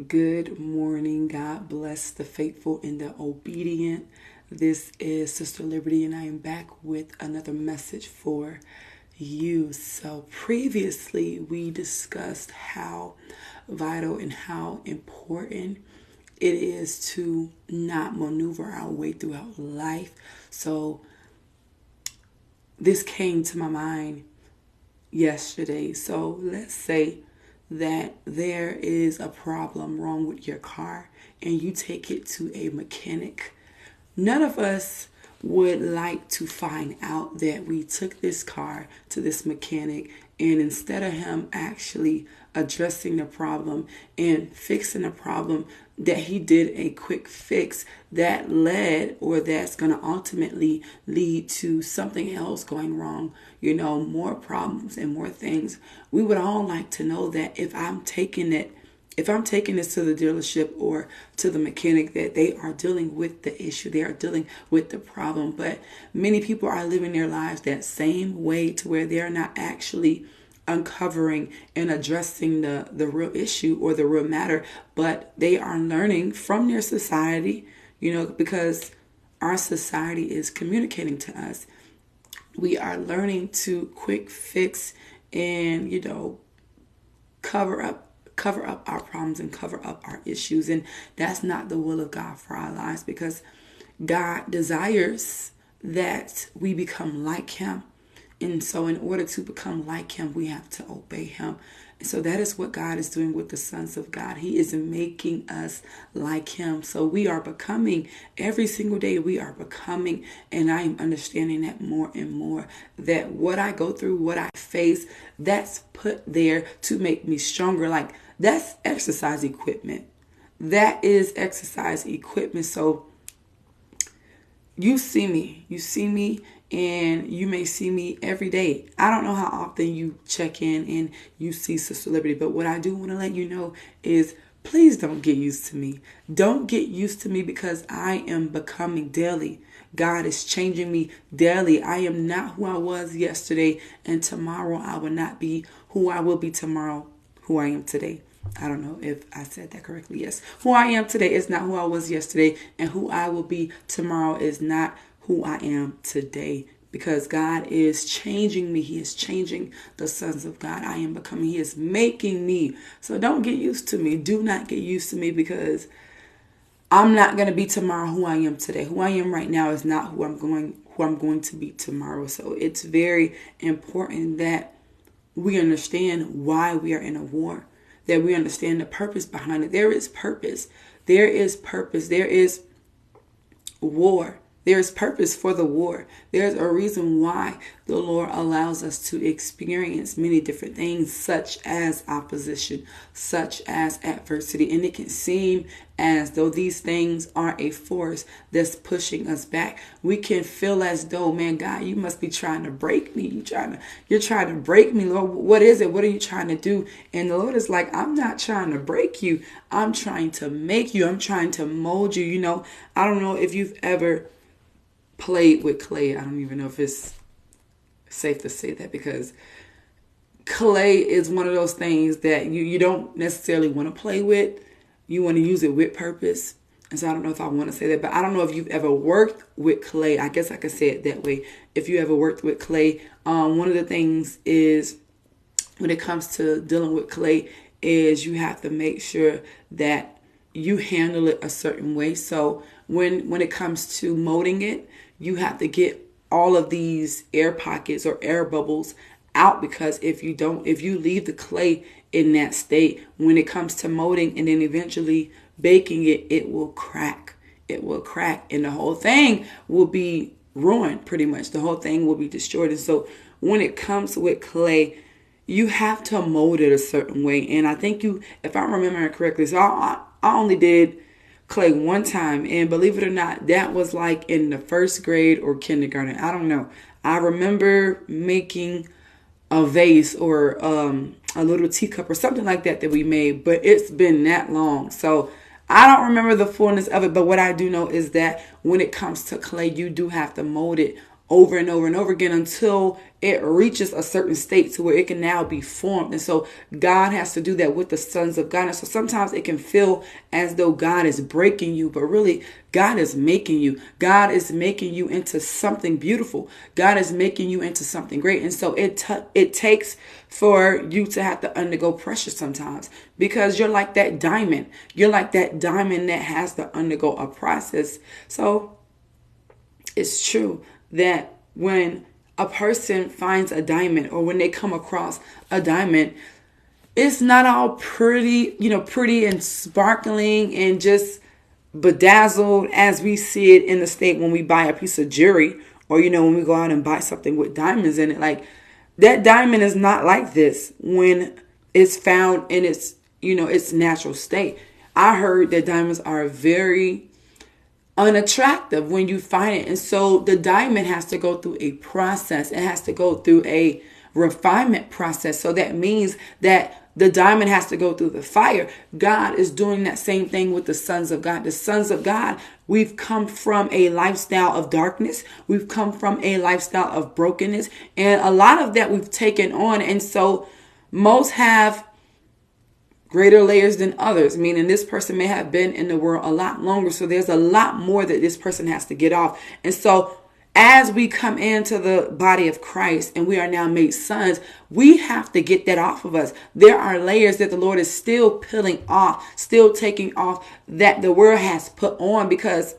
Good morning. God bless the faithful and the obedient. This is Sister Liberty, and I am back with another message for you. So, previously, we discussed how vital and how important it is to not maneuver our way throughout life. So, this came to my mind yesterday. So, let's say that there is a problem wrong with your car and you take it to a mechanic. None of us would like to find out that we took this car to this mechanic, and instead of him actually addressing the problem and fixing the problem, that he did a quick fix that led, or that's going to ultimately lead to something else going wrong, more problems and more things. We would all like to know that if I'm taking this to the dealership or to the mechanic, that they are dealing with the issue, they are dealing with the problem. But many people are living their lives that same way, to where they're not actually uncovering and addressing the real issue or the real matter, but they are learning from their society, because our society is communicating to us. We are learning to quick fix and, cover up our problems and cover up our issues. And that's not the will of God for our lives, because God desires that we become like him. And so in order to become like him, we have to obey him. And so that is what God is doing with the sons of God. He is making us like him. So we are becoming, every single day we are becoming, and I am understanding that more and more, that what I go through, what I face, that's put there to make me stronger. Like, that's exercise equipment. That is exercise equipment. So you see me, and you may see me every day. I don't know how often you check in and you see Sister Liberty, but what I do want to let you know is, please don't get used to me. Don't get used to me, because I am becoming daily. God is changing me daily. I am not who I was yesterday, and tomorrow I will not be who I will be tomorrow, who I am today. I don't know if I said that correctly. Yes. Who I am today is not who I was yesterday, and who I will be tomorrow is not who I am today, because God is changing me. He is changing the sons of God. I am becoming, he is making me. So don't get used to me. Do not get used to me, because I'm not going to be tomorrow who I am today. Who I am right now is not who I'm going to be tomorrow. So it's very important that we understand why we are in a war, that we understand the purpose behind it. There is purpose. There is purpose. There is war. There is purpose for the war. There's a reason why the Lord allows us to experience many different things, such as opposition, such as adversity. And it can seem as though these things are a force that's pushing us back. We can feel as though, man, God, you must be trying to break me. You're trying to break me, Lord. What is it? What are you trying to do? And the Lord is like, I'm not trying to break you. I'm trying to make you. I'm trying to mold you. I don't know if you've ever played with clay. I don't even know if it's safe to say that, because clay is one of those things that you don't necessarily want to play with. You want to use it with purpose. And so I don't know if I want to say that, but I don't know if you've ever worked with clay. I guess I could say it that way. If you ever worked with clay, one of the things is, when it comes to dealing with clay, is you have to make sure that you handle it a certain way. So when it comes to molding it, you have to get all of these air pockets or air bubbles out, because if you leave the clay in that state, when it comes to molding and then eventually baking it, it will crack. It will crack, and the whole thing will be ruined. Pretty much the whole thing will be destroyed. And so when it comes with clay, you have to mold it a certain way. And I think if I remember correctly, so I only did clay one time, and believe it or not, that was like in the first grade or kindergarten. I don't know. I remember making a vase or a little teacup or something like that we made, but it's been that long. So I don't remember the fullness of it, but what I do know is that when it comes to clay, you do have to mold it over and over and over again until it reaches a certain state to where it can now be formed. And so God has to do that with the sons of God. And so sometimes it can feel as though God is breaking you, but really God is making you. God is making you into something beautiful. God is making you into something great. And so it takes for you to have to undergo pressure sometimes, because you're like that diamond. You're like that diamond that has to undergo a process. So it's true that when a person finds a diamond, or when they come across a diamond, it's not all pretty, pretty and sparkling and just bedazzled as we see it in the state when we buy a piece of jewelry, or, when we go out and buy something with diamonds in it. Like, that diamond is not like this when it's found in its, its natural state. I heard that diamonds are very unattractive when you find it. And so the diamond has to go through a process. It has to go through a refinement process. So that means that the diamond has to go through the fire. God is doing that same thing with the sons of God. The sons of God, we've come from a lifestyle of darkness. We've come from a lifestyle of brokenness. And a lot of that we've taken on. And so most have greater layers than others, meaning this person may have been in the world a lot longer. So there's a lot more that this person has to get off. And so as we come into the body of Christ and we are now made sons, we have to get that off of us. There are layers that the Lord is still peeling off, still taking off, that the world has put on, because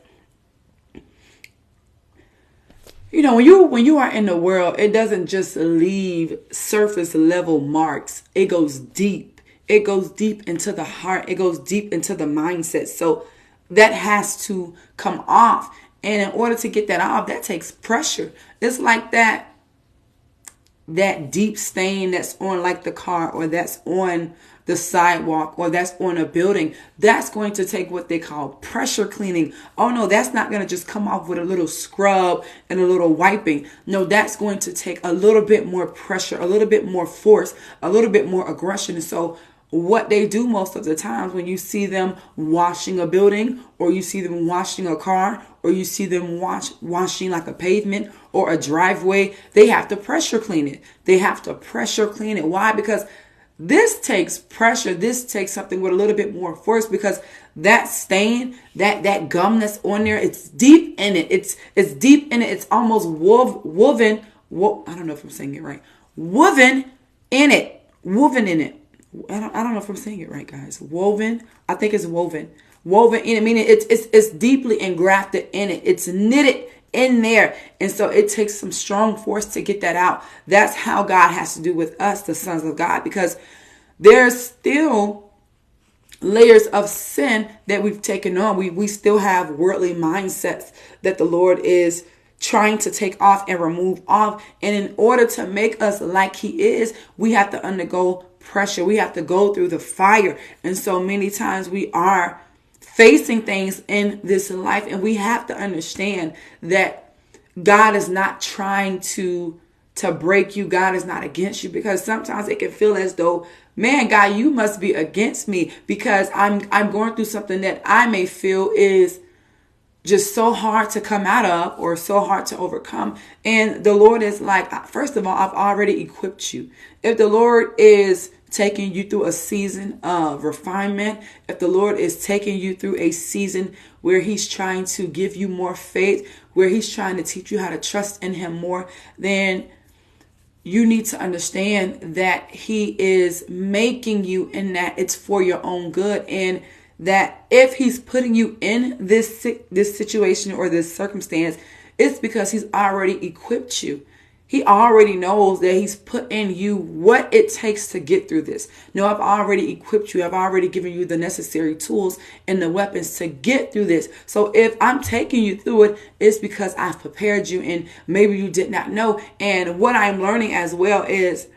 when you are in the world, it doesn't just leave surface level marks. It goes deep. It goes deep into the heart. It goes deep into the mindset. So that has to come off. And in order to get that off, that takes pressure. It's like that deep stain that's on like the car, or that's on the sidewalk, or that's on a building. That's going to take what they call pressure cleaning. Oh no, that's not going to just come off with a little scrub and a little wiping. No, that's going to take a little bit more pressure, a little bit more force, a little bit more aggression. And so what they do most of the times when you see them washing a building, or you see them washing a car, or you see them washing like a pavement or a driveway, they have to pressure clean it. They have to pressure clean it. Why? Because this takes pressure. This takes something with a little bit more force, because that stain, that gum that's on there, it's deep in it. It's deep in it. It's almost woven. I don't know if I'm saying it right. Woven in it. I don't know if I'm saying it right, guys. Woven. I think it's woven. Woven in it, meaning it's deeply engrafted in it. It's knitted in there. And so it takes some strong force to get that out. That's how God has to do with us, the sons of God, because there's still layers of sin that we've taken on. We still have worldly mindsets that the Lord is trying to take off and remove off. And in order to make us like He is, we have to undergo pressure. We have to go through the fire. And so many times we are facing things in this life, and we have to understand that God is not trying to break you. God is not against you, because sometimes it can feel as though, man, God, you must be against me because I'm going through something that I may feel is just so hard to come out of, or so hard to overcome. And the Lord is like, first of all, I've already equipped you. If the Lord is taking you through a season of refinement, if the Lord is taking you through a season where He's trying to give you more faith, where He's trying to teach you how to trust in Him more, then you need to understand that He is making you, and that it's for your own good. And that if He's putting you in this situation or this circumstance, it's because He's already equipped you. He already knows that He's put in you what it takes to get through this. No, I've already equipped you. I've already given you the necessary tools and the weapons to get through this. So if I'm taking you through it, it's because I've prepared you, and maybe you did not know. And what I'm learning as well is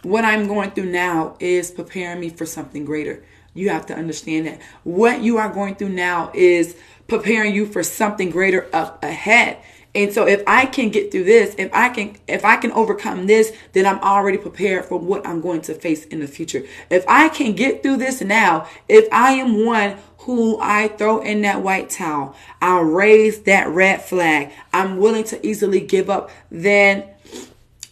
what I'm going through now is preparing me for something greater. You have to understand that what you are going through now is preparing you for something greater up ahead. And so if I can get through this, if I can overcome this, then I'm already prepared for what I'm going to face in the future. If I can get through this now, if I am one who I throw in that white towel, I'll raise that red flag, I'm willing to easily give up, then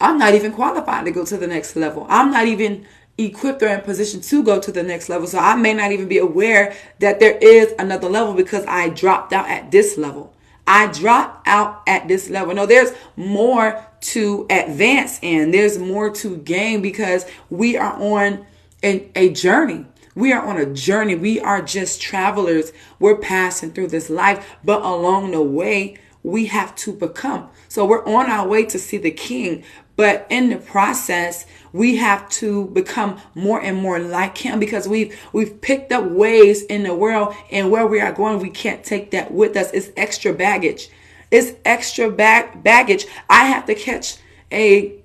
I'm not even qualified to go to the next level. I'm not even equipped or in position to go to the next level. So I may not even be aware that there is another level because I dropped out at this level. I dropped out at this level. No, there's more to advance in. There's more to gain because we are on a journey. We are on a journey. We are just travelers. We're passing through this life, but along the way, we have to become. So we're on our way to see the King, but in the process, we have to become more and more like him because we've picked up ways in the world, and where we are going, we can't take that with us. It's extra baggage. It's extra baggage. I have to catch a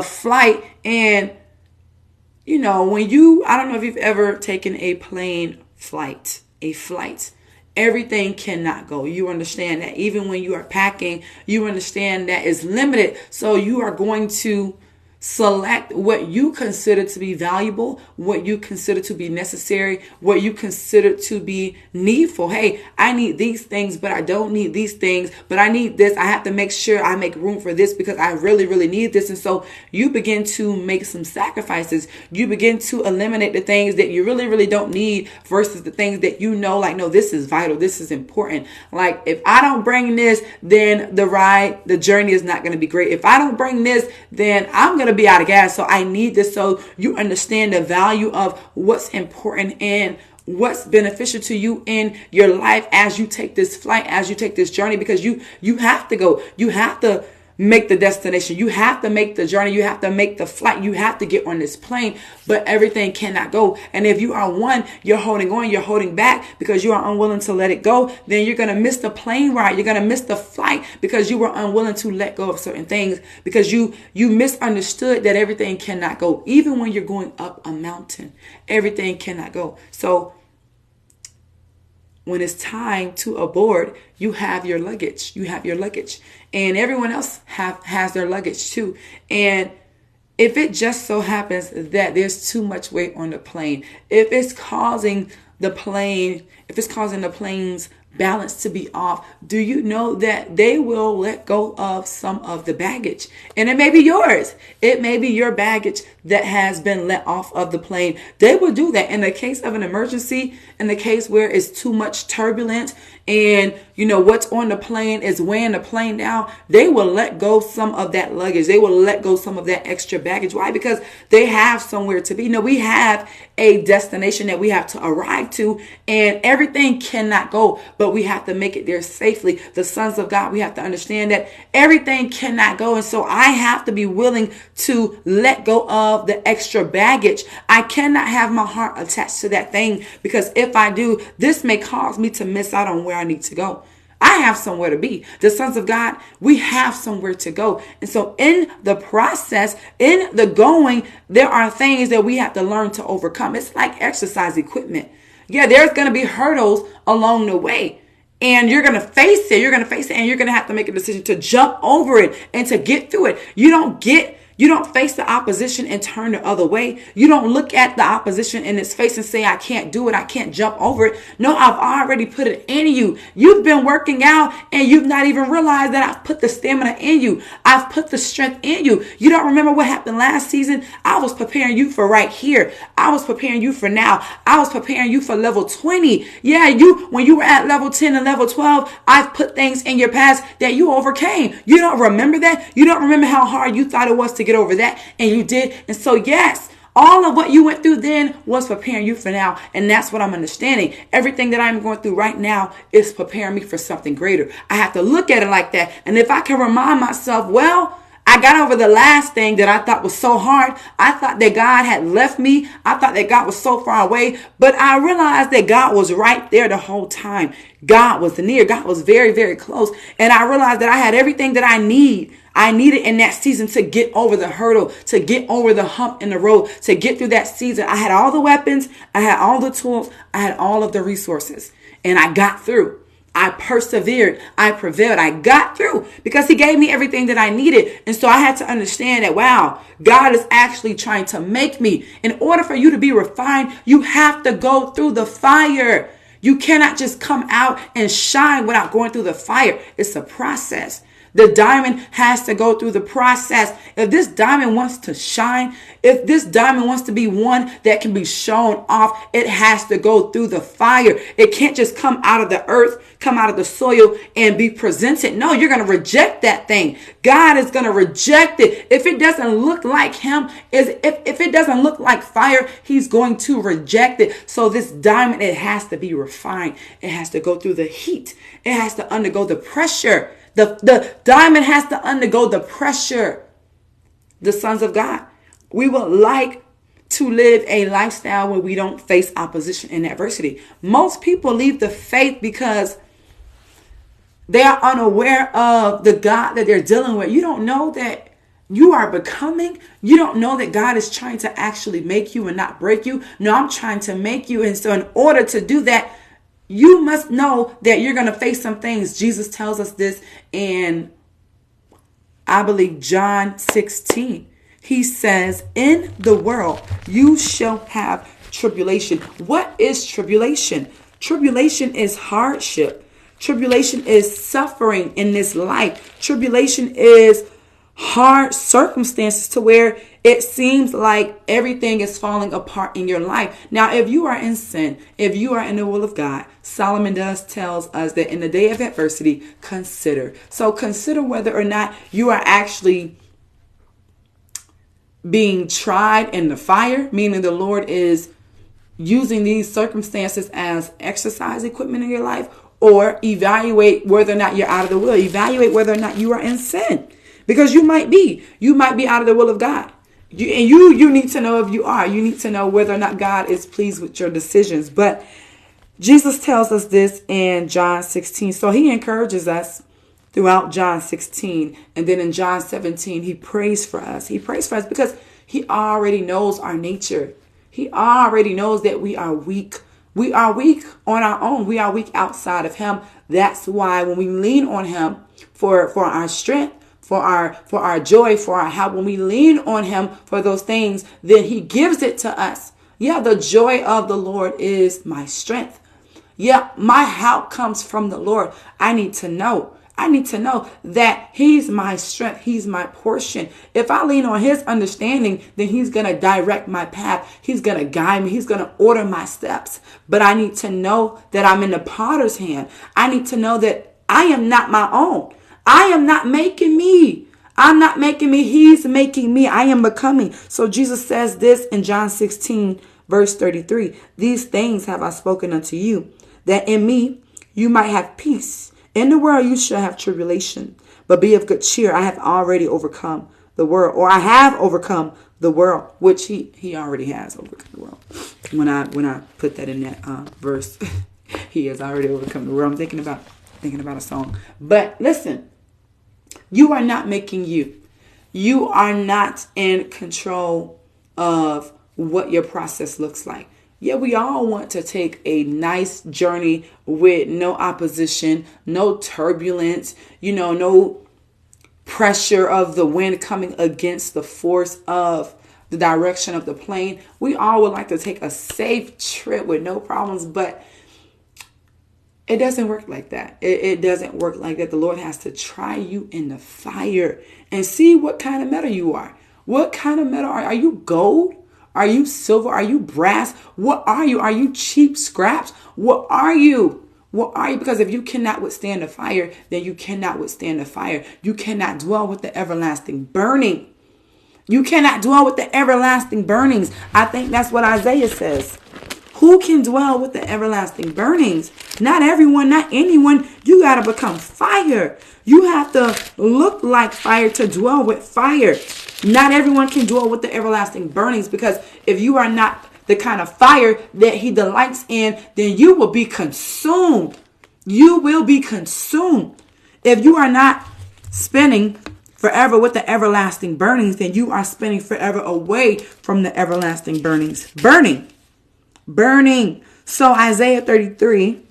flight, and I don't know if you've ever taken a flight. Everything cannot go. You understand that even when you are packing, you understand that it's limited. So you are going to select what you consider to be valuable, what you consider to be necessary, what you consider to be needful. Hey, I need these things, but I don't need these things, but I need this. I have to make sure I make room for this because I really, really need this. And so you begin to make some sacrifices. You begin to eliminate the things that you really, really don't need versus the things that no, this is vital. This is important. Like if I don't bring this, then the journey is not going to be great. If I don't bring this, then I'm going to be out of gas. So I need this. So you understand the value of what's important and what's beneficial to you in your life as you take this flight, as you take this journey, because you have to go. You have to make the destination. You have to make the journey. You have to make the flight. You have to get on this plane, but everything cannot go. And if you are you're holding on, you're holding back because you are unwilling to let it go, then you're going to miss the plane ride. You're going to miss the flight because you were unwilling to let go of certain things because you misunderstood that everything cannot go. Even when you're going up a mountain, everything cannot go. So when it's time to abort, you have your luggage. And everyone else has their luggage too. And if it just so happens that there's too much weight on the plane, if it's causing the plane's balance to be off, do you know that they will let go of some of the baggage? And it may be yours. It may be your baggage that has been let off of the plane. They will do that in the case of an emergency, in the case where it's too much turbulence and what's on the plane is weighing the plane down. They will let go some of that luggage. They will let go some of that extra baggage. Why? Because they have somewhere to be. We have a destination that we have to arrive to, and everything cannot go, but we have to make it there safely. The sons of God, we have to understand that everything cannot go. And so I have to be willing to let go of the extra baggage. I cannot have my heart attached to that thing because if I do, this may cause me to miss out on where I need to go. I have somewhere to be. The sons of God, we have somewhere to go. And so in the process, in the going, there are things that we have to learn to overcome. It's like exercise equipment. Yeah, there's going to be hurdles along the way. And you're going to face it. And you're going to have to make a decision to jump over it and to get through it. You don't face the opposition and turn the other way. You don't look at the opposition in its face and say, I can't do it. I can't jump over it. No, I've already put it in you. You've been working out and you've not even realized that I've put the stamina in you. I've put the strength in you. You don't remember what happened last season? I was preparing you for right here. I was preparing you for now. I was preparing you for level 20. Yeah, when you were at level 10 and level 12, I've put things in your past that you overcame. You don't remember that? You don't remember how hard you thought it was to get over that, and you did. And so yes, all of what you went through then was preparing you for now. And that's what I'm understanding. Everything that I'm going through right now is preparing me for something greater. I have to look at it like that. And if I can remind myself, well, I got over the last thing that I thought was so hard. I thought that God had left me. I thought that God was so far away. But I realized that God was right there the whole time. God was near. God was very, very close. And I realized that I had everything that I needed in that season to get over the hurdle, to get over the hump in the road, to get through that season. I had all the weapons. I had all the tools. I had all of the resources. And I got through. I persevered. I prevailed. I got through because he gave me everything that I needed. And so I had to understand that, wow, God is actually trying to make me. In order for you to be refined, you have to go through the fire. You cannot just come out and shine without going through the fire. It's a process. The diamond has to go through the process. If this diamond wants to shine, if this diamond wants to be one that can be shown off, it has to go through the fire. It can't just come out of the earth, come out of the soil and be presented. No, you're going to reject that thing. God is going to reject it. If it doesn't look like him, if it doesn't look like fire, he's going to reject it. So this diamond, it has to be refined. It has to go through the heat. It has to undergo the pressure. The diamond has to undergo the pressure. The sons of God, we would like to live a lifestyle where we don't face opposition and adversity. Most people leave the faith because they are unaware of the God that they're dealing with. You don't know that you are becoming. You don't know that God is trying to actually make you and not break you. No, I'm trying to make you. And so in order to do that, you must know that you're going to face some things. Jesus tells us this in, I believe, John 16. He says, in the world, you shall have tribulation. What is tribulation? Tribulation is hardship. Tribulation is suffering in this life. Tribulation is hard circumstances to where it seems like everything is falling apart in your life. Now, if you are in sin, if you are in the will of God, Solomon tells us that in the day of adversity, consider. So consider whether or not you are actually being tried in the fire, meaning the Lord is using these circumstances as exercise equipment in your life, or evaluate whether or not you're out of the will. Evaluate whether or not you are in sin. Because you might be out of the will of God. You need to know if you are. You need to know whether or not God is pleased with your decisions. But Jesus tells us this in John 16. So he encourages us throughout John 16. And then in John 17, he prays for us. He prays for us because he already knows our nature. He already knows that we are weak. We are weak on our own. We are weak outside of him. That's why when we lean on him for our strength, for our joy, for our help, when we lean on him for those things, then he gives it to us. Yeah, the joy of the Lord is my strength. Yeah, my help comes from the Lord. I need to know that he's my strength. He's my portion. If I lean on his understanding, then he's going to direct my path. He's going to guide me. He's going to order my steps. But I need to know that I'm in the potter's hand. I need to know that I am not my own. I am not making me. I'm not making me. He's making me. I am becoming. So Jesus says this in John 16, verse 33. These things have I spoken unto you, that in me you might have peace. In the world you shall have tribulation, but be of good cheer. I have already overcome the world, or I have overcome the world, which he already has overcome the world. When I put that in that verse, he has already overcome the world. I'm thinking about a song. But listen, you are not making you. You are not in control of what your process looks like. Yeah, we all want to take a nice journey with no opposition, no turbulence, no pressure of the wind coming against the force of the direction of the plane. We all would like to take a safe trip with no problems, but it doesn't work like that. It doesn't work like that. The Lord has to try you in the fire and see what kind of metal you are. What kind of metal are you? Gold? Are you silver? Are you brass? What are you? Are you cheap scraps? What are you? What are you? Because if you cannot withstand the fire, then you cannot withstand the fire. You cannot dwell with the everlasting burning. You cannot dwell with the everlasting burnings. I think that's what Isaiah says. Who can dwell with the everlasting burnings? Not everyone, not anyone. You got to become fire. You have to look like fire to dwell with fire. Not everyone can dwell with the everlasting burnings, because if you are not the kind of fire that he delights in, then you will be consumed. You will be consumed. If you are not spending forever with the everlasting burnings, then you are spending forever away from the everlasting burnings. Burning. So Isaiah 33,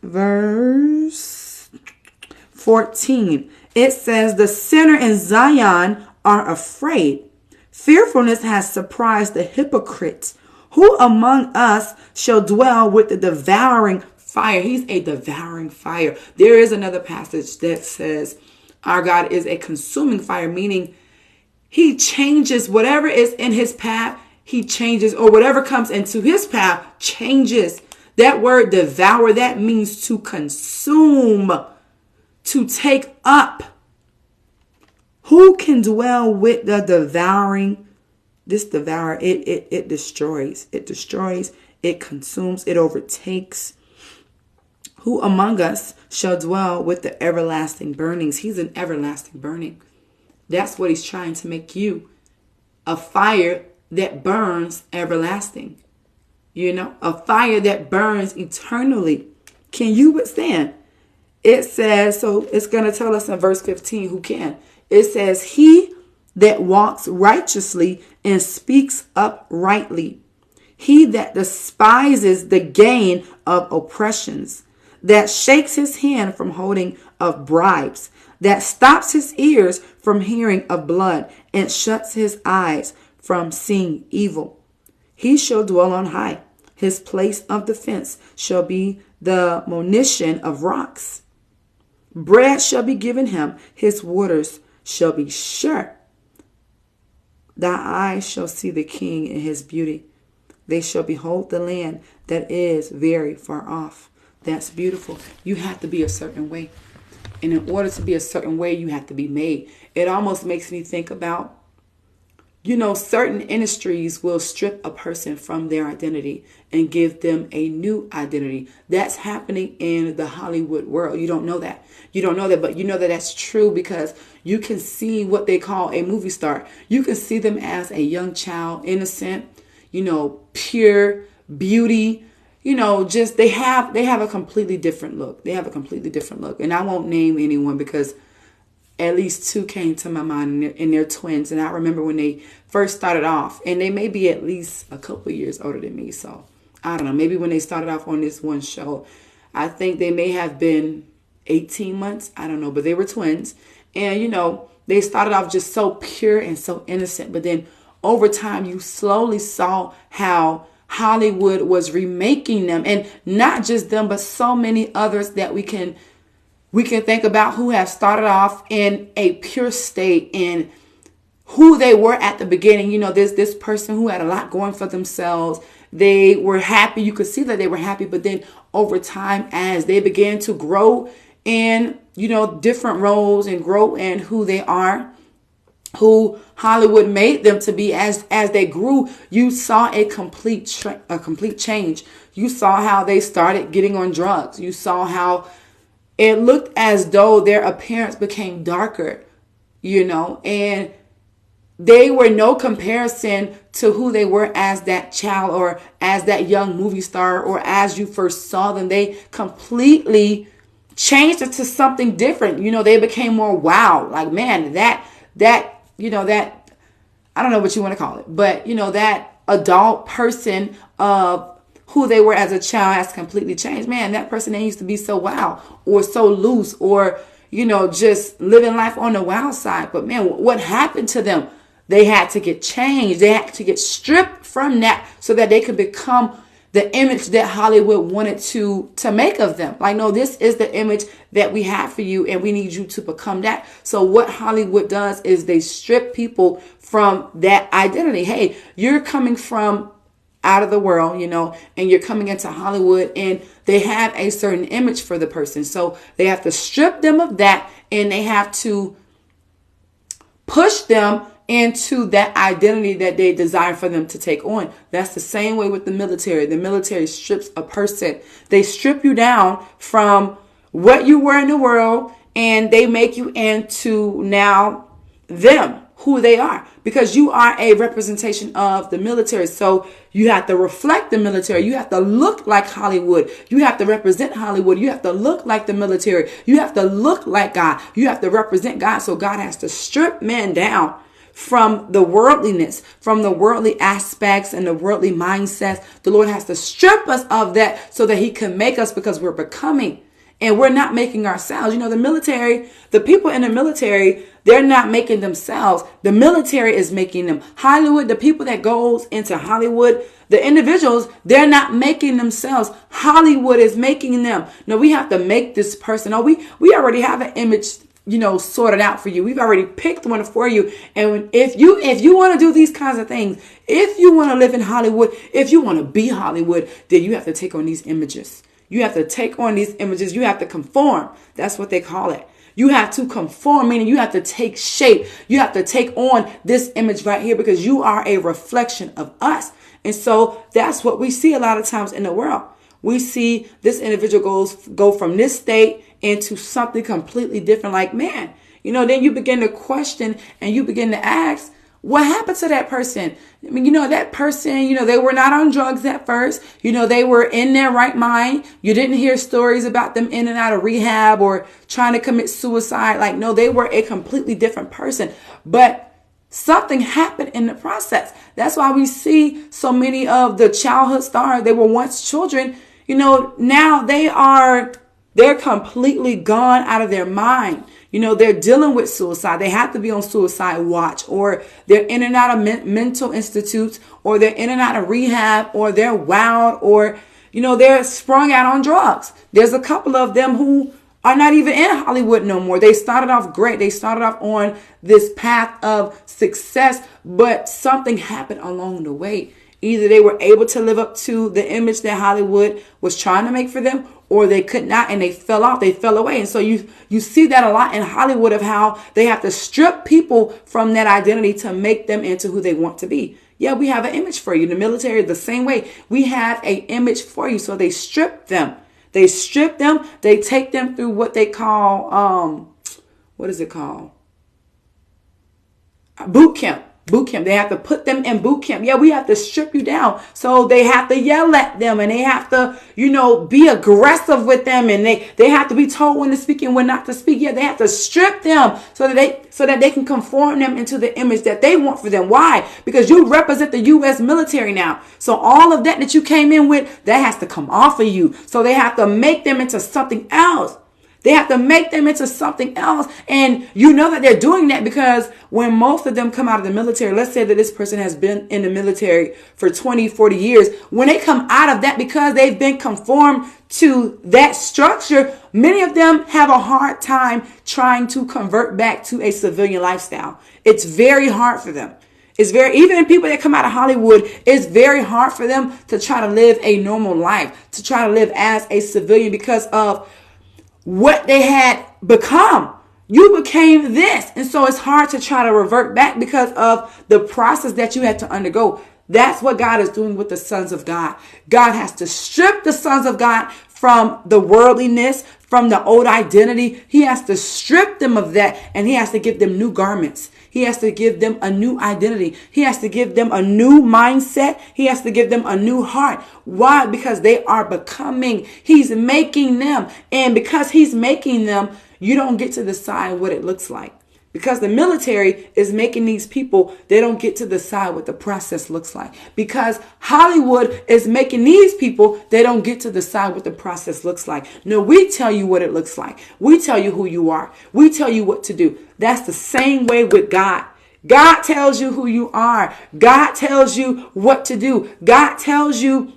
verse 14. It says, the sinner in Zion are afraid. Fearfulness has surprised the hypocrites. Who among us shall dwell with the devouring fire? He's a devouring fire. There is another passage that says our God is a consuming fire, meaning he changes whatever is in his path. He changes, or whatever comes into his path changes. That word devour, that means to consume, to take up. Who can dwell with the devouring? This devourer, it destroys. It destroys, it consumes, it overtakes. Who among us shall dwell with the everlasting burnings? He's an everlasting burning. That's what he's trying to make you. A fire that burns everlasting. A fire that burns eternally. Can you withstand? It says, so it's going to tell us in verse 15 who can. It says, he that walks righteously and speaks uprightly. He that despises the gain of oppressions, that shakes his hand from holding of bribes, that stops his ears from hearing of blood, and shuts his eyes from seeing evil. He shall dwell on high. His place of defense shall be the monition of rocks. Bread shall be given him. His waters shall be sure. Thy eyes shall see the king in his beauty. They shall behold the land that is very far off. That's beautiful. You have to be a certain way. And in order to be a certain way, you have to be made. It almost makes me think about, certain industries will strip a person from their identity and give them a new identity. That's happening in the Hollywood world. You don't know that. But you know that that's true because you can see what they call a movie star. You can see them as a young child, innocent, pure beauty. Just they have a completely different look. And I won't name anyone because at least two came to my mind, and they're twins. And I remember when they first started off, and they may be at least a couple of years older than me. So I don't know, maybe when they started off on this one show, I think they may have been 18 months. I don't know, but they were twins. And, they started off just so pure and so innocent. But then over time, you slowly saw how Hollywood was remaking them, and not just them, but so many others that we can think about who have started off in a pure state and who they were at the beginning. There's this person who had a lot going for themselves. They were happy. You could see that they were happy, but then over time, as they began to grow in, different roles and grow in who they are, who Hollywood made them to be, as they grew, you saw a complete change. You saw how they started getting on drugs. You saw how it looked as though their appearance became darker, and they were no comparison to who they were as that child or as that young movie star or as you first saw them. They completely changed it to something different. They became more wow. Like, man, that I don't know what you want to call it, but that adult person of who they were as a child has completely changed. Man, that person that used to be so wild or so loose or, just living life on the wild side. But man, what happened to them? They had to get changed. They had to get stripped from that so that they could become the image that Hollywood wanted to make of them. Like, no, this is the image that we have for you, and we need you to become that. So what Hollywood does is they strip people from that identity. Hey, you're coming from out of the world, and you're coming into Hollywood, and they have a certain image for the person. So they have to strip them of that, and they have to push them into that identity that they desire for them to take on. That's the same way with the military. The military strips a person. They strip you down from what you were in the world, and they make you into now them, who they are, because you are a representation of the military. So you have to reflect the military. You have to look like Hollywood. You have to represent Hollywood. You have to look like the military. You have to look like God. You have to represent God. So God has to strip men down from the worldliness, from the worldly aspects and the worldly mindsets. The Lord has to strip us of that so that he can make us, because we're becoming. And we're not making ourselves. You know, the military, the people in the military, they're not making themselves. The military is making them. Hollywood, the people that goes into Hollywood, the individuals, they're not making themselves. Hollywood is making them. No, we have to make this person. Oh, we already have an image, sorted out for you. We've already picked one for you. And if you want to do these kinds of things, if you want to live in Hollywood, if you want to be Hollywood, then you have to take on these images. You have to take on these images. You have to conform. That's what they call it. You have to conform, meaning you have to take shape. You have to take on this image right here, because you are a reflection of us. And so that's what we see a lot of times in the world. We see this individual go from this state into something completely different. Like, man, then you begin to question and you begin to ask, what happened to that person? I mean, that person, they were not on drugs at first. They were in their right mind. You didn't hear stories about them in and out of rehab or trying to commit suicide. Like, no, they were a completely different person. But something happened in the process. That's why we see so many of the childhood stars. They were once children. Now they're completely gone out of their mind. They're dealing with suicide. They have to be on suicide watch, or they're in and out of mental institutes, or they're in and out of rehab, or they're wild, or, they're sprung out on drugs. There's a couple of them who are not even in Hollywood no more. They started off great. They started off on this path of success, but something happened along the way. Either they were able to live up to the image that Hollywood was trying to make for them, or they could not, and they fell off. They fell away. And so you see that a lot in Hollywood, of how they have to strip people from that identity to make them into who they want to be. Yeah, we have an image for you. The military, the same way. We have an image for you. So they strip them. They strip them. They take them through what they call, what is it called? Boot camp. Boot camp. They have to put them in boot camp. Yeah, we have to strip you down. So they have to yell at them, and they have to, be aggressive with them, and they have to be told when to speak and when not to speak. Yeah, they have to strip them so that they can conform them into the image that they want for them. Why? Because you represent the U.S. military now. So all of that you came in with, that has to come off of you. So they have to make them into something else. They have to make them into something else. And you know that they're doing that because when most of them come out of the military, let's say that this person has been in the military for 20, 40 years. When they come out of that, because they've been conformed to that structure, many of them have a hard time trying to convert back to a civilian lifestyle. It's very hard for them. Even people that come out of Hollywood, it's very hard for them to try to live a normal life, to try to live as a civilian because of what they had become. You became this. And so it's hard to try to revert back because of the process that you had to undergo. That's what God is doing with the sons of God. God has to strip the sons of God from the worldliness, from the old identity. He has to strip them of that, and he has to give them new garments. He has to give them a new identity. He has to give them a new mindset. He has to give them a new heart. Why? Because they are becoming. He's making them. And because he's making them, you don't get to decide what it looks like. Because the military is making these people, they don't get to decide what the process looks like. Because Hollywood is making these people, they don't get to decide what the process looks like. No, we tell you what it looks like. We tell you who you are. We tell you what to do. That's the same way with God. God tells you who you are. God tells you what to do. God tells you,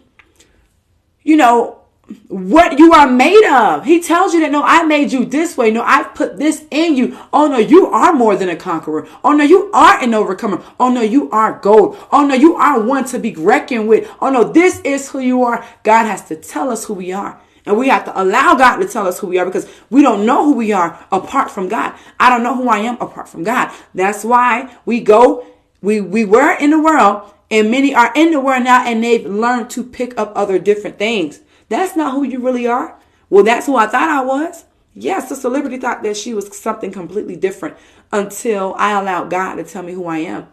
what you are made of. He tells you that, no, I made you this way. No, I've put this in you. Oh, no, you are more than a conqueror. Oh, no, you are an overcomer. Oh, no, you are gold. Oh, no, you are one to be reckoned with. Oh, no, this is who you are. God has to tell us who we are. And we have to allow God to tell us who we are because we don't know who we are apart from God. I don't know who I am apart from God. That's why we were in the world, and many are in the world now, and they've learned to pick up other different things. That's not who you really are. Well, that's who I thought I was. Yes, Sister Liberty thought that she was something completely different until I allowed God to tell me who I am.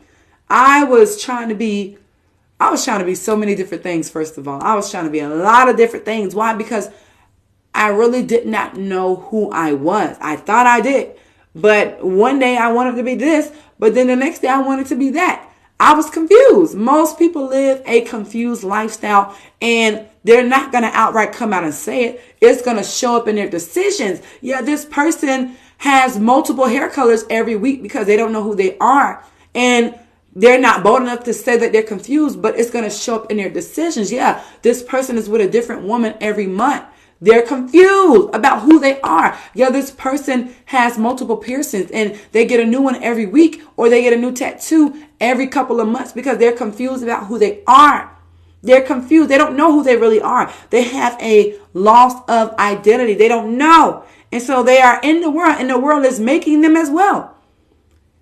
I was trying to be so many different things, first of all. I was trying to be a lot of different things. Why? Because I really did not know who I was. I thought I did. But one day I wanted to be this, but then the next day I wanted to be that. I was confused. Most people live a confused lifestyle, and they're not going to outright come out and say it. It's going to show up in their decisions. Yeah, this person has multiple hair colors every week because they don't know who they are. And they're not bold enough to say that they're confused, but it's going to show up in their decisions. Yeah, this person is with a different woman every month. They're confused about who they are. Yeah, this person has multiple piercings and they get a new one every week, or they get a new tattoo every couple of months because they're confused about who they are. They're confused. They don't know who they really are. They have a loss of identity. They don't know. And so they are in the world, and the world is making them as well.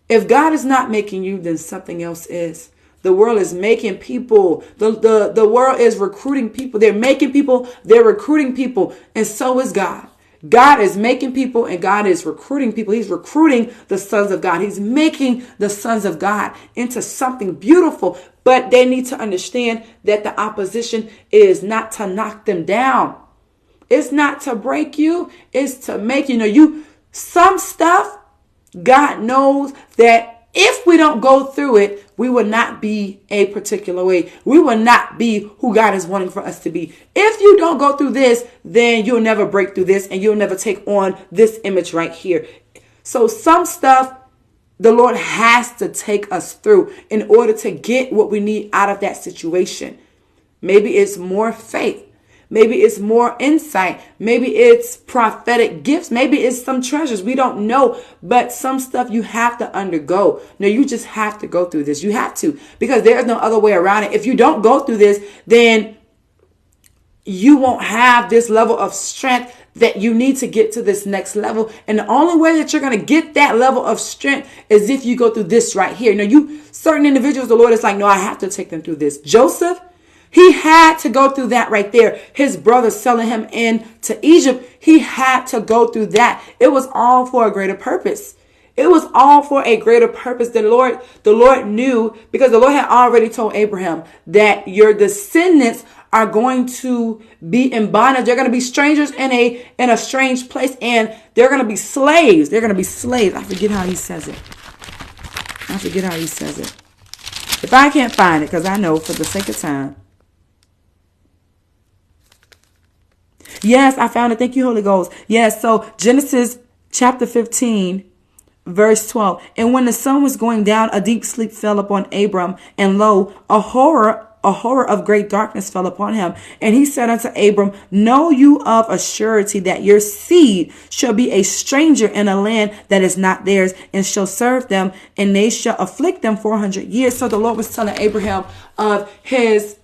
If God is not making you, then something else is. The world is making people. The world is recruiting people. They're making people. They're recruiting people. And so is God. God is making people, and God is recruiting people. He's recruiting the sons of God. He's making the sons of God into something beautiful. But they need to understand that the opposition is not to knock them down. It's not to break you. It's to make some stuff. God knows that if we don't go through it, we will not be a particular way. We will not be who God is wanting for us to be. If you don't go through this, then you'll never break through this, and you'll never take on this image right here. So some stuff the Lord has to take us through in order to get what we need out of that situation. Maybe it's more faith. Maybe it's more insight. Maybe it's prophetic gifts. Maybe it's some treasures. We don't know. But some stuff you have to undergo. No, you just have to go through this. You have to, because there's no other way around it. If you don't go through this, then you won't have this level of strength that you need to get to this next level. And the only way that you're going to get that level of strength is if you go through this right here. Now, certain individuals, the Lord is like, no, I have to take them through this. Joseph, he had to go through that right there. His brothers selling him into Egypt, he had to go through that. It was all for a greater purpose. It was all for a greater purpose. The Lord knew, because the Lord had already told Abraham that your descendants are going to be in bondage. They're going to be strangers in a strange place, and they're going to be slaves. They're going to be slaves. I forget how he says it. If I can't find it, because I know for the sake of time. Yes, I found it. Thank you, Holy Ghost. Yes, so Genesis chapter 15, verse 12. And when the sun was going down, a deep sleep fell upon Abram, and lo, a horror of great darkness fell upon him. And he said unto Abram, know you of a surety that your seed shall be a stranger in a land that is not theirs, and shall serve them, and they shall afflict them 400 years. So the Lord was telling Abraham of his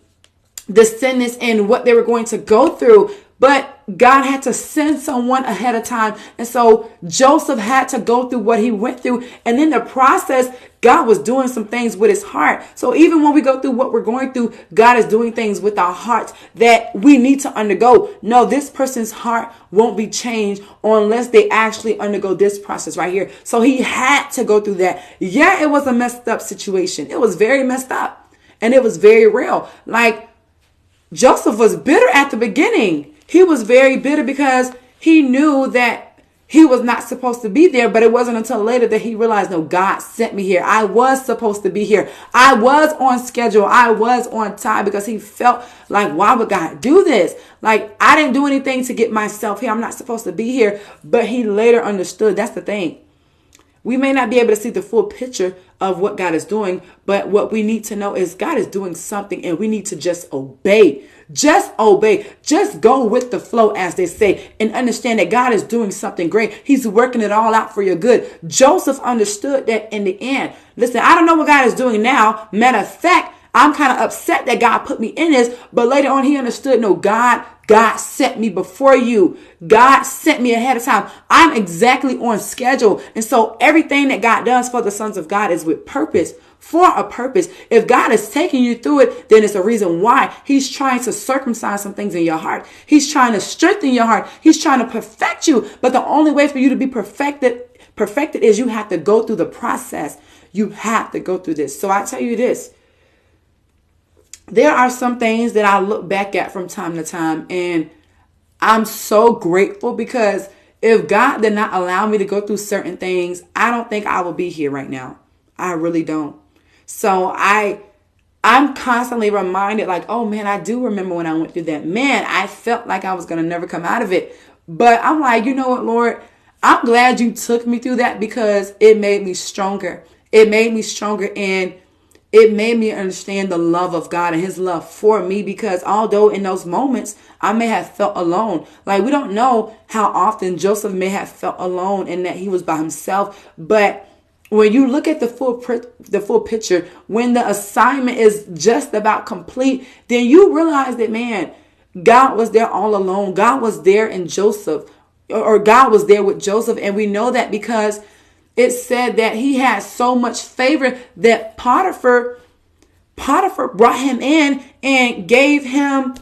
descendants and what they were going to go through. But God had to send someone ahead of time. And so Joseph had to go through what he went through. And in the process, God was doing some things with his heart. So even when we go through what we're going through, God is doing things with our hearts that we need to undergo. No, this person's heart won't be changed unless they actually undergo this process right here. So he had to go through that. Yeah, it was a messed up situation. It was very messed up. And it was very real. Like, Joseph was bitter at the beginning. He was very bitter because he knew that he was not supposed to be there. But it wasn't until later that he realized, no, God sent me here. I was supposed to be here. I was on schedule. I was on time, because he felt like, why would God do this? Like, I didn't do anything to get myself here. I'm not supposed to be here. But he later understood. That's the thing. We may not be able to see the full picture of what God is doing, but what we need to know is God is doing something, and we need to just obey. Just obey. Just go with the flow, as they say, and understand that God is doing something great. He's working it all out for your good. Joseph understood that in the end. Listen, I don't know what God is doing now. Matter of fact, I'm kind of upset that God put me in this, but later on he understood, no, God sent me before you. God sent me ahead of time. I'm exactly on schedule. And so everything that God does for the sons of God is with purpose, for a purpose. If God is taking you through it, then it's a reason why. He's trying to circumcise some things in your heart. He's trying to strengthen your heart. He's trying to perfect you. But the only way for you to be perfected is you have to go through the process. You have to go through this. So I tell you this. There are some things that I look back at from time to time, and I'm so grateful, because If God did not allow me to go through certain things, I don't think I would be here right now. I really don't. So I'm constantly reminded, like, oh man, I do remember when I went through that. Man, I felt like I was going to never come out of it. But I'm like, you know what, Lord? I'm glad you took me through that because it made me stronger. It made me stronger, and it made me understand the love of God and his love for me, because although in those moments I may have felt alone, like we don't know how often Joseph may have felt alone and that he was by himself. But when you look at the full picture, when the assignment is just about complete, then you realize that, man, God was there all alone. God was there in Joseph, or God was there with Joseph. And we know that because it said that he had so much favor that Potiphar brought him in and gave him,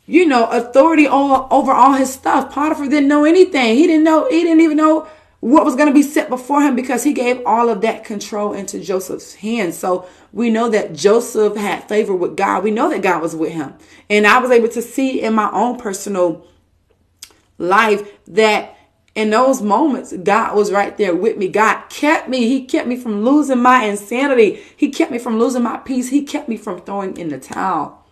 authority over all his stuff. Potiphar didn't know anything. He didn't even know what was going to be set before him, because he gave all of that control into Joseph's hands. So we know that Joseph had favor with God. We know that God was with him. And I was able to see in my own personal life that in those moments, God was right there with me. God kept me. He kept me from losing my insanity. He kept me from losing my peace. He kept me from throwing in the towel.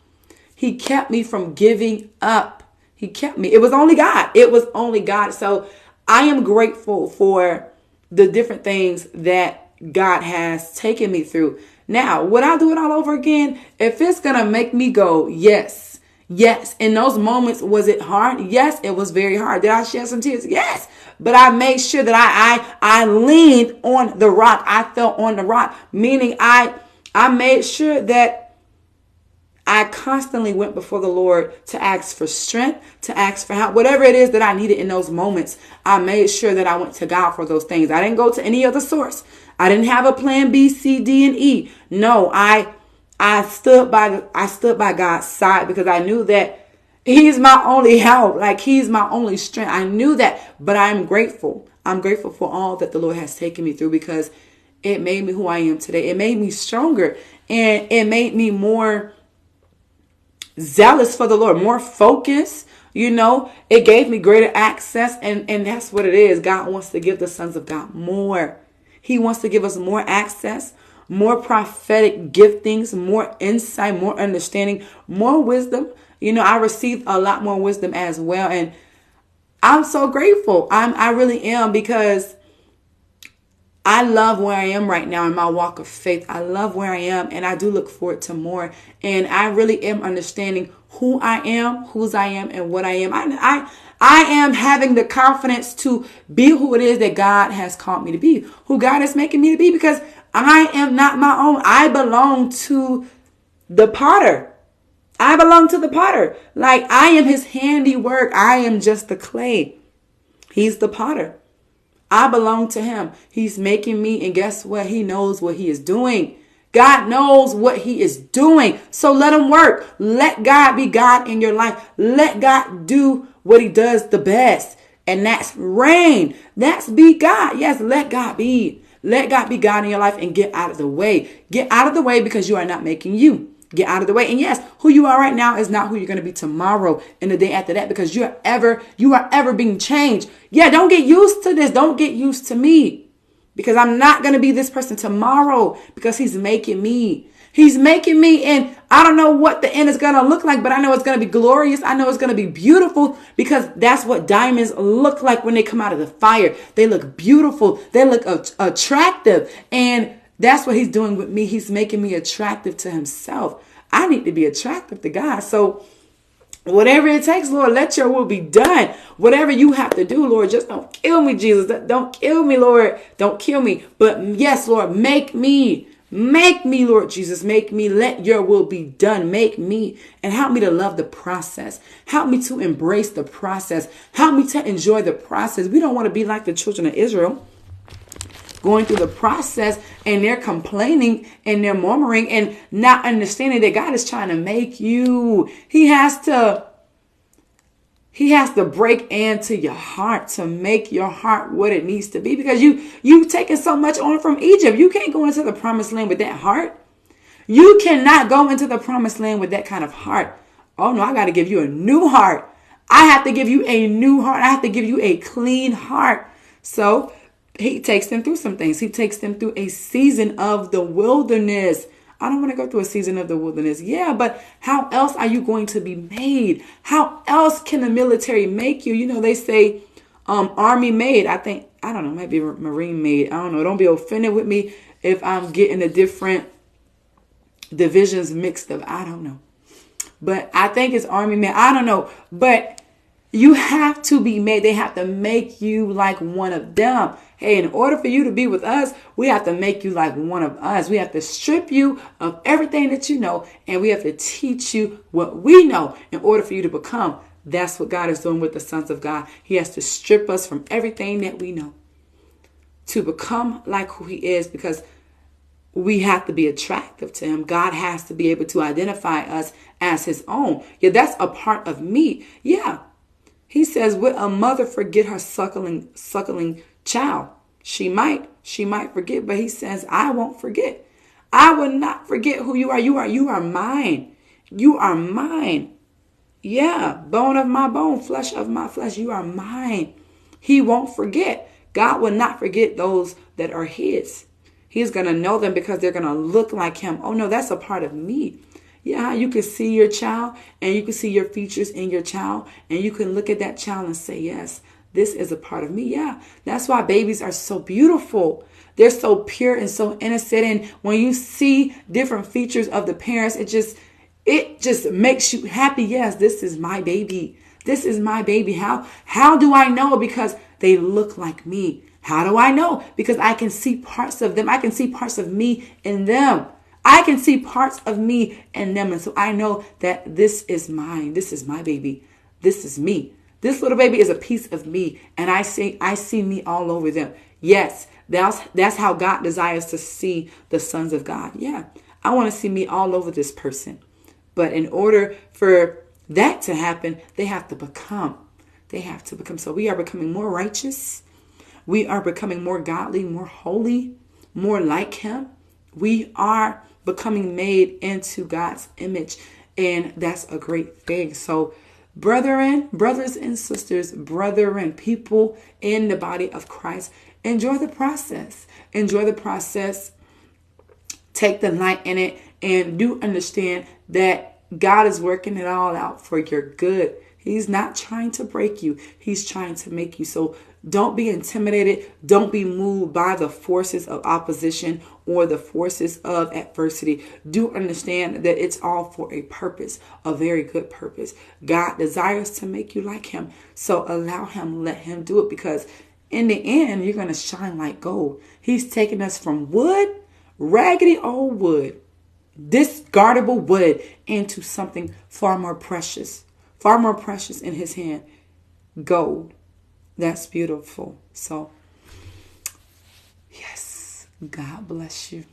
He kept me from giving up. He kept me. It was only God. It was only God. So I am grateful for the different things that God has taken me through. Now, would I do it all over again? If it's going to make me go, yes. Yes. In those moments, was it hard? Yes, it was very hard. Did I shed some tears? Yes. But I made sure that I leaned on the rock. I fell on the rock, meaning I made sure that I constantly went before the Lord to ask for strength, to ask for help, whatever it is that I needed in those moments. I made sure that I went to God for those things. I didn't go to any other source. I didn't have a plan B, C, D, and E. No, I stood by God's side, because I knew that he's my only help. Like, he's my only strength. I knew that, but I'm grateful. I'm grateful for all that the Lord has taken me through, because it made me who I am today. It made me stronger, and it made me more zealous for the Lord, more focused. It gave me greater access, and that's what it is. God wants to give the sons of God more. He wants to give us more access, more prophetic giftings, more insight, more understanding, more wisdom. I received a lot more wisdom as well. And I'm so grateful. I really am, because I love where I am right now in my walk of faith. I love where I am, and I do look forward to more. And I really am understanding who I am, whose I am, and what I am. I am having the confidence to be who it is that God has called me to be, who God is making me to be, because I am not my own. I belong to the potter. I belong to the potter. Like, I am his handiwork. I am just the clay. He's the potter. I belong to him. He's making me, and guess what? He knows what he is doing. God knows what he is doing. So let him work. Let God be God in your life. Let God do what he does the best. And that's reign. That's be God. Yes, let God be. Let God be God in your life, and get out of the way. Get out of the way, because you are not making you. Get out of the way. And yes, who you are right now is not who you're going to be tomorrow and the day after that, because you are ever being changed. Yeah, don't get used to this. Don't get used to me, because I'm not going to be this person tomorrow, because he's making me. He's making me, and I don't know what the end is going to look like, but I know it's going to be glorious. I know it's going to be beautiful, because that's what diamonds look like when they come out of the fire. They look beautiful. They look attractive. And that's what he's doing with me. He's making me attractive to himself. I need to be attractive to God. So whatever it takes, Lord, let your will be done. Whatever you have to do, Lord, just don't kill me, Jesus. Don't kill me, Lord. Don't kill me. But yes, Lord, make me, Lord Jesus. Make me. Let your will be done. Make me, and help me to love the process. Help me to embrace the process. Help me to enjoy the process. We don't want to be like the children of Israel, going through the process, and they're complaining and they're murmuring and not understanding that God is trying to make you. He has to break into your heart to make your heart what it needs to be, because you've taken so much on from Egypt. You can't go into the promised land with that heart. You cannot go into the promised land with that kind of heart. Oh no, I got to give you a new heart. I have to give you a new heart. I have to give you a clean heart. So he takes them through some things. He takes them through a season of the wilderness. I don't want to go through a season of the wilderness. Yeah, but how else are you going to be made? How else can the military make you? You know, they say Army made. I don't know, maybe Marine made. I don't know. Don't be offended with me if I'm getting the different divisions mixed up. I don't know. But I think it's Army made. I don't know. But you have to be made. They have to make you like one of them. Hey, in order for you to be with us, we have to make you like one of us. We have to strip you of everything that you know, and we have to teach you what we know in order for you to become. That's what God is doing with the sons of God. He has to strip us from everything that we know to become like who he is, because we have to be attractive to him. God has to be able to identify us as his own. Yeah, that's a part of me. Yeah. He says, would a mother forget her suckling child? She might forget, but he says, I won't forget. I will not forget who you are. You are mine. You are mine. Yeah, bone of my bone, flesh of my flesh. You are mine. He won't forget. God will not forget those that are his. He's going to know them because they're going to look like him. Oh, no, that's a part of me. Yeah, you can see your child and you can see your features in your child, and you can look at that child and say, yes, this is a part of me. Yeah, that's why babies are so beautiful. They're so pure and so innocent. And when you see different features of the parents, it just makes you happy. Yes, this is my baby. This is my baby. How do I know? Because they look like me. How do I know? Because I can see parts of them. I can see parts of me in them. I can see parts of me in them. And so I know that this is mine. This is my baby. This is me. This little baby is a piece of me. And I see me all over them. Yes, that's how God desires to see the sons of God. Yeah, I want to see me all over this person. But in order for that to happen, they have to become. They have to become. So we are becoming more righteous. We are becoming more godly, more holy, more like him. We are becoming made into God's image. And that's a great thing. So brothers and sisters, people in the body of Christ, enjoy the process. Enjoy the process. Take the light in it, and do understand that God is working it all out for your good. He's not trying to break you. He's trying to make you. So don't be intimidated. Don't be moved by the forces of opposition or the forces of adversity. Do understand that it's all for a purpose, a very good purpose. God desires to make you like him. So allow him, let him do it, because in the end, you're going to shine like gold. He's taking us from wood, raggedy old wood, discardable wood, into something far more precious in his hand, gold. That's beautiful. So, yes, God bless you.